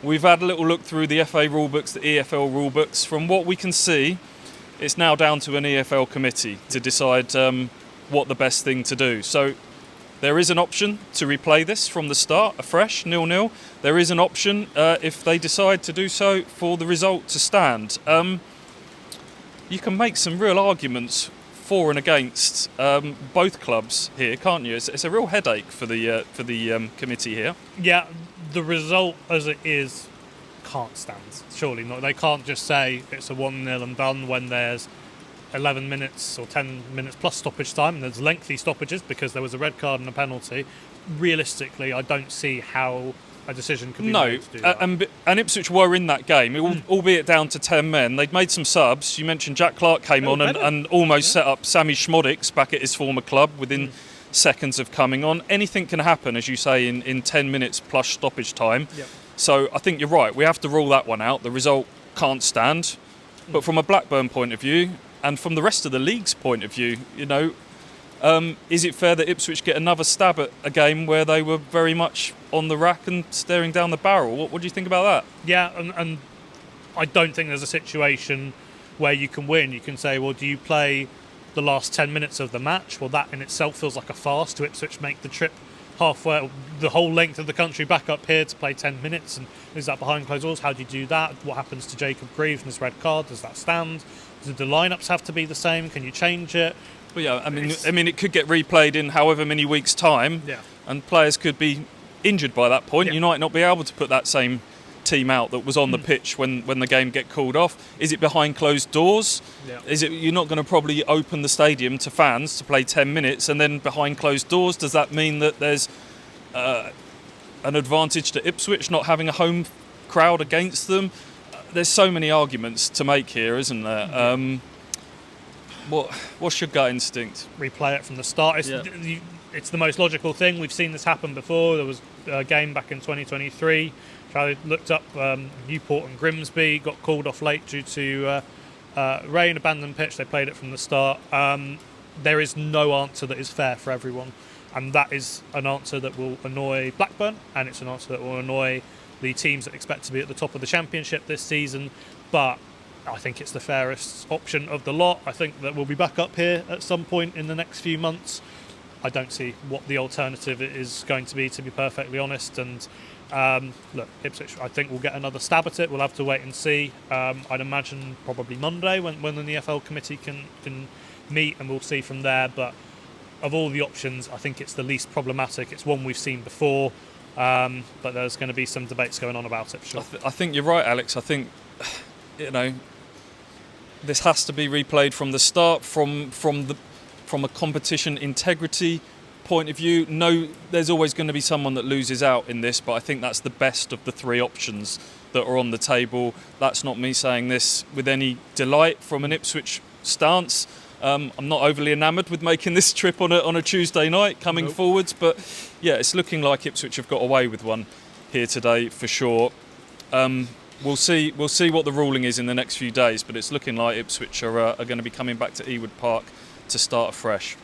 We've had a little look through the FA rulebooks, the EFL rulebooks. From what we can see, it's now down to an EFL committee to decide what the best thing to do. So there is an option to replay this from the start, afresh, 0-0. There is an option, if they decide to do so, for the result to stand. You can make some real arguments for and against both clubs here, can't you? It's a real headache for the committee here. Yeah, the result as it is can't stand. Surely not. They can't just say it's a 1-0 and done when there's 11 minutes or 10 minutes plus stoppage time, and there's lengthy stoppages because there was a red card and a penalty. Realistically, I don't see how a decision could be made to do that. And Ipswich were in that game, albeit down to 10 men. They'd made some subs. You mentioned Jack Clark came on and almost set up Sammy Schmodix back at his former club within seconds of coming on. Anything can happen, as you say, in 10 minutes plus stoppage time. Yep. So I think you're right. We have to rule that one out. The result can't stand. But from a Blackburn point of view, and from the rest of the league's point of view, is it fair that Ipswich get another stab at a game where they were very much on the rack and staring down the barrel? What do you think about that? Yeah, and I don't think there's a situation where you can win. You can say, well, do you play the last 10 minutes of the match? Well, that in itself feels like a farce to Ipswich make the trip halfway, the whole length of the country back up here to play 10 minutes. And is that behind closed doors? How do you do that? What happens to Jacob Greaves and his red card? Does that stand? Do the lineups have to be the same? Can you change it? Well, yeah, I mean, it could get replayed in however many weeks' time, and players could be injured by that point. You might not be able to put that same team out that was on the pitch when the game get called off. Is it behind closed doors? Is it you're not going to probably open the stadium to fans to play 10 minutes and then behind closed doors? Does that mean that there's an advantage to Ipswich not having a home crowd against them? There's so many arguments to make here, isn't there? What's your gut instinct? Replay it from the start. It's the most logical thing. We've seen this happen before. There was a game back in 2023. I looked up Newport and Grimsby, got called off late due to rain, abandoned pitch. They played it from the start. There is no answer that is fair for everyone. And that is an answer that will annoy Blackburn, and it's an answer that will annoy the teams that expect to be at the top of the championship this season. But I think it's the fairest option of the lot. I think that we'll be back up here at some point in the next few months. I don't see what the alternative is going to be perfectly honest. And look, Ipswich, I think we'll get another stab at it. We'll have to wait and see. I'd imagine probably Monday when the EFL committee can meet, and we'll see from there. But of all the options, I think it's the least problematic. It's one we've seen before, but there's going to be some debates going on about it for sure. I think you're right, Alex. I think, this has to be replayed from the start, from a competition integrity point of view. No, there's always going to be someone that loses out in this, but I think that's the best of the three options that are on the table. That's not me saying this with any delight from an Ipswich stance. I'm not overly enamoured with making this trip on a Tuesday night coming forwards, but yeah, it's looking like Ipswich have got away with one here today for sure. We'll see what the ruling is in the next few days, but it's looking like Ipswich are going to be coming back to Ewood Park to start afresh.